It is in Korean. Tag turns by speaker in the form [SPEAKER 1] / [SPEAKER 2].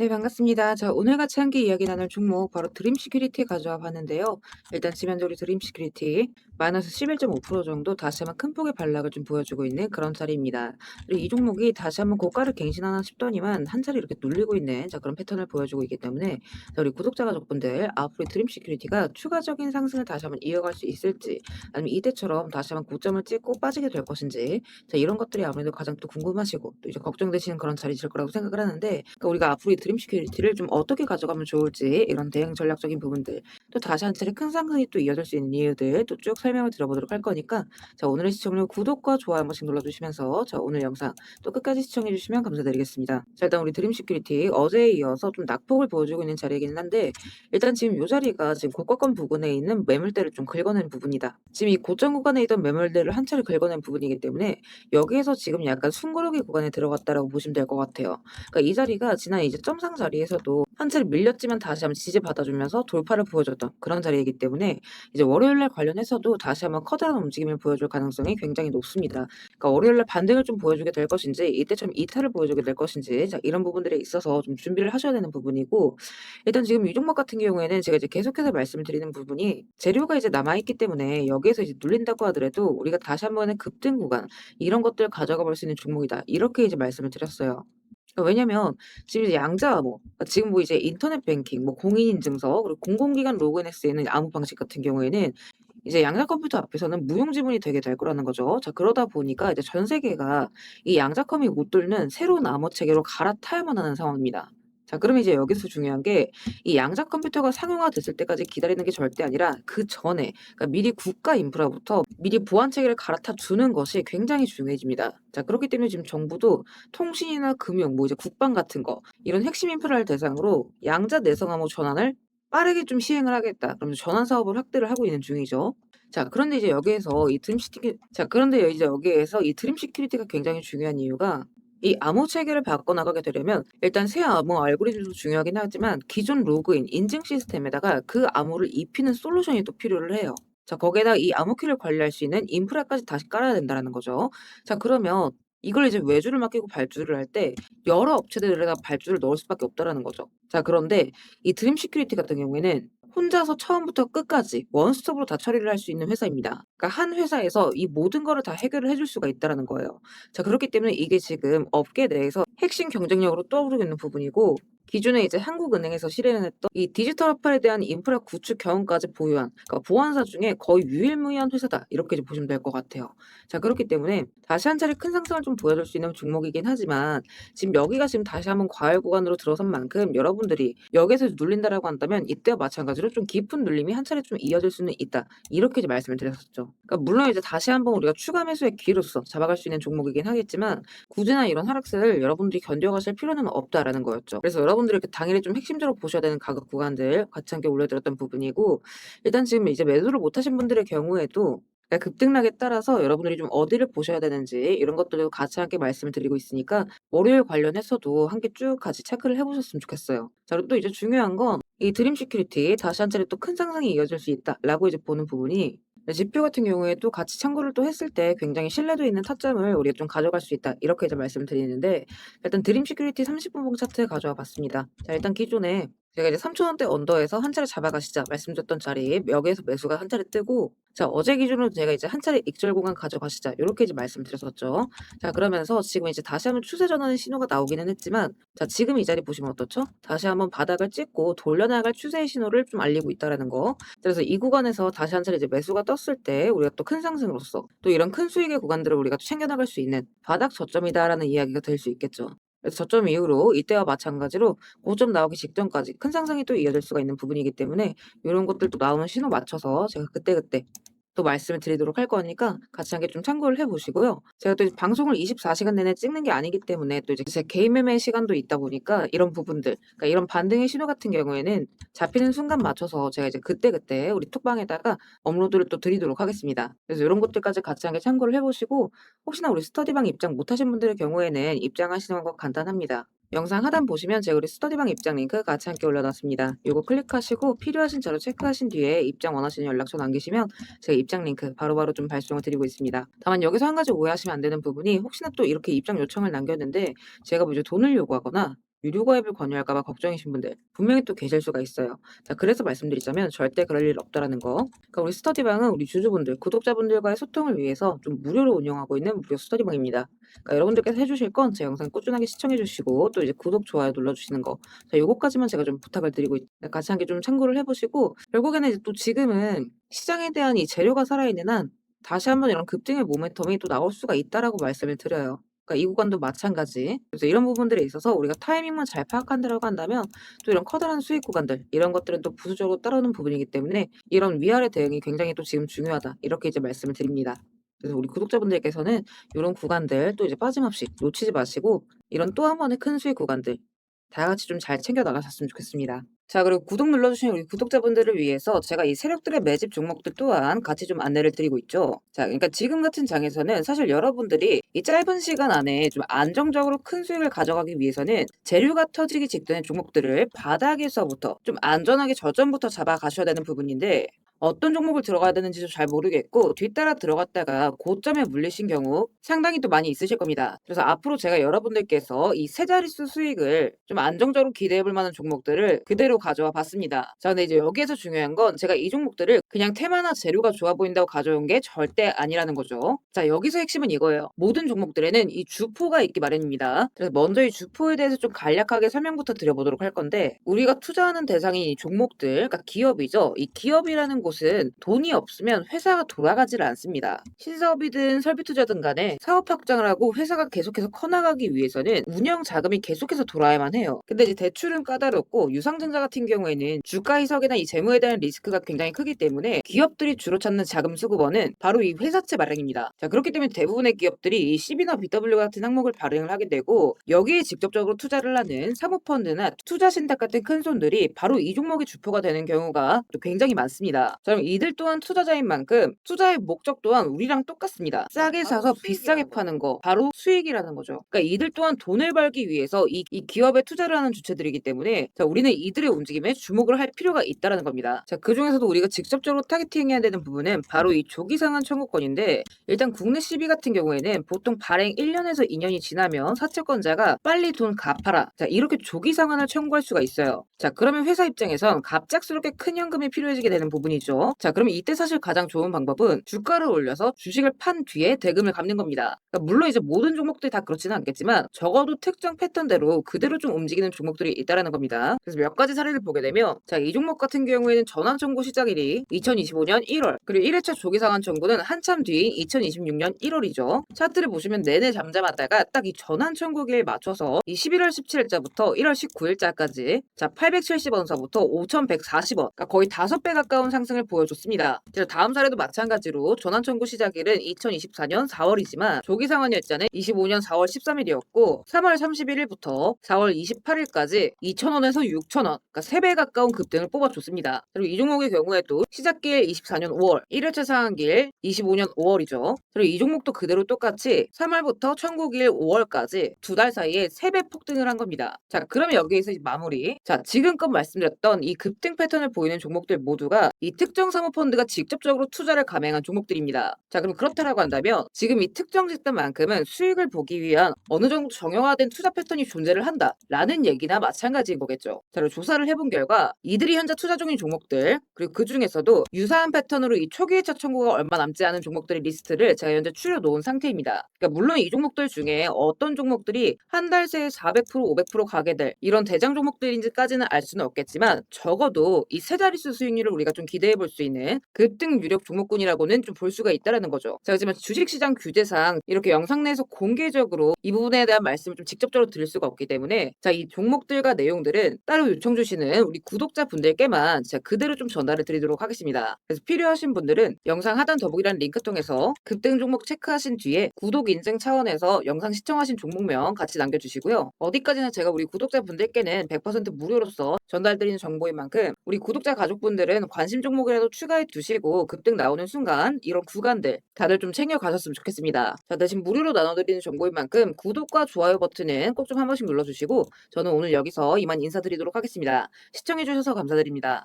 [SPEAKER 1] 네, 반갑습니다. 오늘 같이 함께 이야기 나눌 종목 바로 드림 시큐리티 가져와 봤는데요. 일단 지면적으로 드림 시큐리티 마이너스 11.5% 정도 다시 한번 큰 폭의 반락을 좀 보여주고 있는 그런 자리입니다. 그리고 이 종목이 다시 한번 고가를 갱신하나 싶더니만 한 자리 이렇게 눌리고 있는 그런 패턴을 보여주고 있기 때문에 우리 구독자 가족분들 앞으로 드림 시큐리티가 추가적인 상승을 다시 한번 이어갈 수 있을지 아니면 이때처럼 다시 한번 고점을 찍고 빠지게 될 것인지 이런 것들이 아무래도 가장 또 궁금하시고 또 이제 걱정되시는 그런 자리실 거라고 생각을 하는데 우리가 앞으로 이 드림 시큐리티를 좀 어떻게 가져가면 좋을지 이런 대응 전략적인 부분들 또 다시 한 차례 큰 상승이 또 이어질 수 있는 이유들 또 쭉 설명을 들어보도록 할 거니까 오늘의 시청료 구독과 좋아요 한 번씩 눌러주시면서 오늘 영상 또 끝까지 시청해 주시면 감사드리겠습니다. 일단 우리 드림 시큐리티 어제에 이어서 좀 낙폭을 보여주고 있는 자리이기는 한데 일단 지금 이 자리가 지금 고가권 부근에 있는 매물대를 좀 긁어낸 부분이다. 지금 이 고점 구간에 있던 매물대를 한 차례 긁어낸 부분이기 때문에 여기에서 지금 약간 숨고르기 구간에 들어갔다라고 보시면 될 것 같아요. 그러니까 이 자리가 지난 이제 점상 자리에서도 한 차례 밀렸지만 다시 한번 지지받아주면서 돌파를 보여줬던 그런 자리이기 때문에 이제 월요일날 관련해서도 다시 한번 커다란 움직임을 보여줄 가능성이 굉장히 높습니다. 그러니까 월요일날 반등을 좀 보여주게 될 것인지 이때처럼 이탈을 보여주게 될 것인지 이런 부분들에 있어서 좀 준비를 하셔야 되는 부분이고 일단 지금 이 종목 같은 경우에는 제가 이제 계속해서 말씀을 드리는 부분이 재료가 이제 남아있기 때문에 여기에서 이제 눌린다고 하더라도 우리가 다시 한번의 급등 구간 이런 것들 가져가 볼 수 있는 종목이다. 이렇게 이제 말씀을 드렸어요. 왜냐면 지금 이제 양자암호 지금 이제 인터넷 뱅킹 공인인증서 그리고 공공기관 로그인에 쓰이는 암호 방식 같은 경우에는 이제 양자 컴퓨터 앞에서는 무용지물이 되게 될 거라는 거죠. 그러다 보니까 이제 전 세계가 이 양자컴이 못 뚫는 새로운 암호 체계로 갈아타야만 하는 상황입니다. 그러면 이제 여기서 중요한 게 이 양자 컴퓨터가 상용화됐을 때까지 기다리는 게 절대 아니라 그전에 그러니까 미리 국가 인프라부터 미리 보안 체계를 갈아타 주는 것이 굉장히 중요해집니다. 그렇기 때문에 지금 정부도 통신이나 금융, 이제 국방 같은 거 이런 핵심 인프라를 대상으로 양자 내성 암호 전환을 빠르게 좀 시행을 하겠다. 그러면서 전환 사업을 확대를 하고 있는 중이죠. 그런데 이제 여기에서 이 드림 시큐리 그런데 이제 여기에서 이 드림 시큐리티가 굉장히 중요한 이유가 이 암호 체계를 바꿔 나가게 되려면 일단 새 암호 알고리즘도 중요하긴 하지만 기존 로그인 인증 시스템에다가 그 암호를 입히는 솔루션이 또 필요를 해요. 거기에다가 이 암호 키를 관리할 수 있는 인프라까지 다시 깔아야 된다는 거죠. 그러면 이걸 이제 외주를 맡기고 발주를 할 때 여러 업체들에다가 발주를 넣을 수밖에 없다라는 거죠. 그런데 이 드림 시큐리티 같은 경우에는 혼자서 처음부터 끝까지 원스톱으로 다 처리를 할 수 있는 회사입니다. 그러니까 한 회사에서 이 모든 거를 다 해결을 해줄 수가 있다라는 거예요. 그렇기 때문에 이게 지금 업계 내에서 핵심 경쟁력으로 떠오르고 있는 부분이고 기존에 이제 한국은행에서 실행했던 이 디지털 화폐에 대한 인프라 구축 경험까지 보유한 그러니까 보안사 중에 거의 유일무이한 회사다 이렇게 이제 보시면 될 것 같아요. 그렇기 때문에 다시 한 차례 큰 상승을 좀 보여줄 수 있는 종목이긴 하지만 지금 여기가 지금 다시 한번 과열 구간으로 들어선 만큼 여러분들이 여기에서 눌린다라고 한다면 이때와 마찬가지로 좀 깊은 눌림이 한 차례 좀 이어질 수는 있다. 이렇게 이제 말씀을 드렸었죠. 그러니까 물론 이제 다시 한번 우리가 추가 매수의 기회로서 잡아갈 수 있는 종목이긴 하겠지만 굳이나 이런 하락세를 여러분들이 견뎌가실 필요는 없다라는 거였죠. 그래서 여러분들이 이렇게 당일에 좀 핵심적으로 보셔야 되는 가격 구간들 같이 함께 올려드렸던 부분이고 일단 지금 이제 매도를 못하신 분들의 경우에도 급등락에 따라서 여러분들이 좀 어디를 보셔야 되는지 이런 것들도 같이 함께 말씀을 드리고 있으니까 월요일 관련해서도 함께 쭉 같이 체크를 해 보셨으면 좋겠어요. 그리고 또 이제 중요한 건 이 드림 시큐리티 다시 한 차례 또 큰 상승이 이어질 수 있다라고 이제 보는 부분이 지표 같은 경우에도 같이 참고를 또 했을 때 굉장히 신뢰도 있는 타점을 우리가 좀 가져갈 수 있다. 이렇게 이제 말씀을 드리는데 일단 드림 시큐리티 30분 봉 차트 가져와 봤습니다. 일단 기존에 제가 이제 3,000원대 언더에서 한 차례 잡아가시자 말씀드렸던 자리에 여기에서 매수가 한 차례 뜨고 어제 기준으로 제가 이제 한 차례 익절 공간 가져가시자 요렇게 이제 말씀드렸었죠. 그러면서 지금 이제 다시 한번 추세 전환의 신호가 나오기는 했지만 지금 이 자리 보시면 어떻죠? 다시 한번 바닥을 찍고 돌려나갈 추세의 신호를 좀 알리고 있다라는 거. 그래서 이 구간에서 다시 한 차례 이제 매수가 떴을 때 우리가 또 큰 상승으로서 또 이런 큰 수익의 구간들을 우리가 또 챙겨나갈 수 있는 바닥 저점이다라는 이야기가 될 수 있겠죠. 그래서 저점 이후로 이때와 마찬가지로 고점 나오기 직전까지 큰 상승이 또 이어질 수가 있는 부분이기 때문에 이런 것들도 나오는 신호 맞춰서 제가 그때그때 또 말씀을 드리도록 할 거니까 같이 함께 좀 참고를 해 보시고요. 제가 또 이제 방송을 24시간 내내 찍는 게 아니기 때문에 또 이제 제 개인 매매 시간도 있다 보니까 이런 부분들 그러니까 이런 반등의 신호 같은 경우에는 잡히는 순간 맞춰서 제가 이제 그때그때 우리 톡방에다가 업로드를 또 드리도록 하겠습니다. 그래서 이런 것들까지 같이 함께 참고를 해 보시고 혹시나 우리 스터디방 입장 못 하신 분들의 경우에는 입장하시는 거 간단합니다. 영상 하단 보시면 제가 우리 스터디방 입장 링크 같이 함께 올려놨습니다. 요거 클릭하시고 필요하신 자료 체크하신 뒤에 입장 원하시는 연락처 남기시면 제가 입장 링크 바로바로 좀 발송을 드리고 있습니다. 다만 여기서 한 가지 오해하시면 안 되는 부분이 혹시나 또 이렇게 입장 요청을 남겼는데 제가 이제 돈을 요구하거나 유료 가입을 권유할까 봐 걱정이신 분들 분명히 또 계실 수가 있어요. 자, 그래서 말씀드리자면 절대 그럴 일 없다라는 거. 그러니까 우리 스터디방은 우리 주주분들, 구독자분들과의 소통을 위해서 좀 무료로 운영하고 있는 무료 스터디방입니다. 그러니까 여러분들께서 해주실 건 제 영상 꾸준하게 시청해 주시고 또 이제 구독, 좋아요 눌러주시는 거. 자, 요거까지만 제가 좀 부탁을 드리고 같이 함께 좀 참고를 해보시고 결국에는 이제 또 지금은 시장에 대한 이 재료가 살아있는 한 다시 한번 이런 급등의 모멘텀이 또 나올 수가 있다라고 말씀을 드려요. 그러니까 이 구간도 마찬가지. 그래서 이런 부분들에 있어서 우리가 타이밍만 잘 파악한다라고 한다면 또 이런 커다란 수익 구간들 이런 것들은 또 부수적으로 따라오는 부분이기 때문에 이런 위아래 대응이 굉장히 또 지금 중요하다. 이렇게 이제 말씀을 드립니다. 그래서 우리 구독자분들께서는 이런 구간들 또 이제 빠짐없이 놓치지 마시고 이런 또 한 번의 큰 수익 구간들 다 같이 좀 잘 챙겨 나가셨으면 좋겠습니다. 자, 그리고 구독 눌러주신 우리 구독자분들을 위해서 제가 이 세력들의 매집 종목들 또한 같이 좀 안내를 드리고 있죠. 자, 그러니까 지금 같은 장에서는 사실 여러분들이 이 짧은 시간 안에 좀 안정적으로 큰 수익을 가져가기 위해서는 재료가 터지기 직전의 종목들을 바닥에서부터 좀 안전하게 저점부터 잡아가셔야 되는 부분인데 어떤 종목을 들어가야 되는지도 잘 모르겠고 뒤따라 들어갔다가 고점에 물리신 경우 상당히 또 많이 있으실 겁니다. 그래서 앞으로 제가 여러분들께서 이 세 자릿수 수익을 좀 안정적으로 기대해 볼 만한 종목들을 그대로 가져와 봤습니다. 자, 근데 이제 여기에서 중요한 건 제가 이 종목들을 그냥 테마나 재료가 좋아 보인다고 가져온 게 절대 아니라는 거죠. 자, 여기서 핵심은 이거예요. 모든 종목들에는 이 주포가 있기 마련입니다. 그래서 먼저 이 주포에 대해서 좀 간략하게 설명부터 드려보도록 할 건데 우리가 투자하는 대상이 이 종목들, 그러니까 기업이죠. 이 기업이라는 곳은 돈이 없으면 회사가 돌아가지를 않습니다. 신사업이든 설비투자든 간에 사업 확장을 하고 회사가 계속해서 커나가기 위해서는 운영 자금이 계속해서 돌아야만 해요. 근데 이제 대출은 까다롭고 유상증자 같은 경우에는 주가 희석이나 이 재무에 대한 리스크가 굉장히 크기 때문에 기업들이 주로 찾는 자금 수급원은 바로 이 회사채 발행입니다. 자, 그렇기 때문에 대부분의 기업들이 이 CB나 BW 같은 항목을 발행을 하게 되고 여기에 직접적으로 투자를 하는 사모펀드나 투자신탁 같은 큰 손들이 바로 이 종목의 주포가 되는 경우가 또 굉장히 많습니다. 자, 그럼 이들 또한 투자자인 만큼 투자의 목적 또한 우리랑 똑같습니다. 싸게 사서 비싸게 파는 거 바로 수익이라는 거죠. 그러니까 이들 또한 돈을 벌기 위해서 이 기업에 투자를 하는 주체들이기 때문에 자, 우리는 이들의 움직임에 주목을 할 필요가 있다라는 겁니다. 자, 그 중에서도 우리가 직접적으로 타겟팅해야 되는 부분은 바로 이 조기상한 청구권인데 일단 국내 CB 같은 경우에는 보통 발행 1년에서 2년이 지나면 사채권자가 빨리 돈 갚아라. 자, 이렇게 조기 상환을 청구할 수가 있어요. 자, 그러면 회사 입장에선 갑작스럽게 큰 현금이 필요해지게 되는 부분이죠. 자, 그러면 이때 사실 가장 좋은 방법은 주가를 올려서 주식을 판 뒤에 대금을 갚는 겁니다. 그러니까 물론 이제 모든 종목들이 다 그렇지는 않겠지만 적어도 특정 패턴대로 그대로 좀 움직이는 종목들이 있다라는 겁니다. 그래서 몇 가지 사례를 보게 되면 자, 이 종목 같은 경우에는 전환 청구 시작일이 2025년 1월 그리고 1회차 조기 상환 청구는 한참 뒤 2026년 1월이죠. 차트를 보시면 내내 잠잠하다가 딱 이 전환 청구기에 맞춰서 이 11월 17일자부터 1월 19일자까지 자 870원서부터 5,140원 그러니까 거의 5배 가까운 상승을 보여줬습니다. 그래서 다음 사례도 마찬가지로 전환 청구 시작일은 2024년 4월이지만 조기 상환일자는 25년 4월 13일이었고 3월 31일부터 4월 28일까지 2,000원에서 6,000원 그러니까 3배 가까운 급등을 뽑아줬습니다. 그리고 이 종목의 경우에도 시작길 24년 5월 1회차 상한길 25년 5월이죠. 그리고 이 종목도 그대로 똑같이 3월부터 청구길 5월까지 두 달 사이에 3배 폭등을 한 겁니다. 자, 그러면 여기에서 이제 마무리. 자, 지금껏 말씀드렸던 이 급등 패턴을 보이는 종목들 모두가 이 특정 사모펀드가 직접적으로 투자를 감행한 종목들입니다. 자, 그럼 그렇다라고 한다면 지금 이 특정 집단만큼은 수익을 보기 위한 어느 정도 정형화된 투자 패턴이 존재를 한다라는 얘기나 마찬가지인 거겠죠. 자, 그리고 조사를 해본 결과 이들이 현재 투자 중인 종목들 그리고 그 중에서도 유사한 패턴으로 이 초기 회차 청구가 얼마 남지 않은 종목들의 리스트를 제가 현재 추려놓은 상태입니다. 그러니까 물론 이 종목들 중에 어떤 종목들이 한 달 새에 400% 500% 가게 될 이런 대장 종목들인지까지는 알 수는 없겠지만 적어도 이 세 자릿수 수익률을 우리가 좀 기대해 볼 수 있는 급등 유력 종목군이라고는 좀 볼 수가 있다라는 거죠. 자, 하지만 주식시장 규제상 이렇게 영상 내에서 공개적으로 이 부분에 대한 말씀을 좀 직접적으로 드릴 수가 없기 때문에 자, 이 종목들과 내용들은 따로 요청 주시는 우리 구독자분들께만 제가 그대로 좀 전달을 드리도록 하겠습니다. 그래서 필요하신 분들은 영상 하단 더보기란 링크 통해서 급등 종목 체크하신 뒤에 구독 인증 차원에서 영상 시청하신 종목명 같이 남겨주시고요. 어디까지나 제가 우리 구독자분들께는 100% 무료로서 전달드리는 정보인 만큼 우리 구독자 가족분들은 관심 종목이라도 추가해 두시고 급등 나오는 순간 이런 구간들 다들 좀 챙겨 가셨으면 좋겠습니다. 자, 대신 무료로 나눠드리는 정보인 만큼 구독과 좋아요 버튼은 꼭 좀 한 번씩 눌러주시고 저는 오늘 여기서 이만 인사드리도록 하겠습니다. 시청해주셔서 감사드립니다.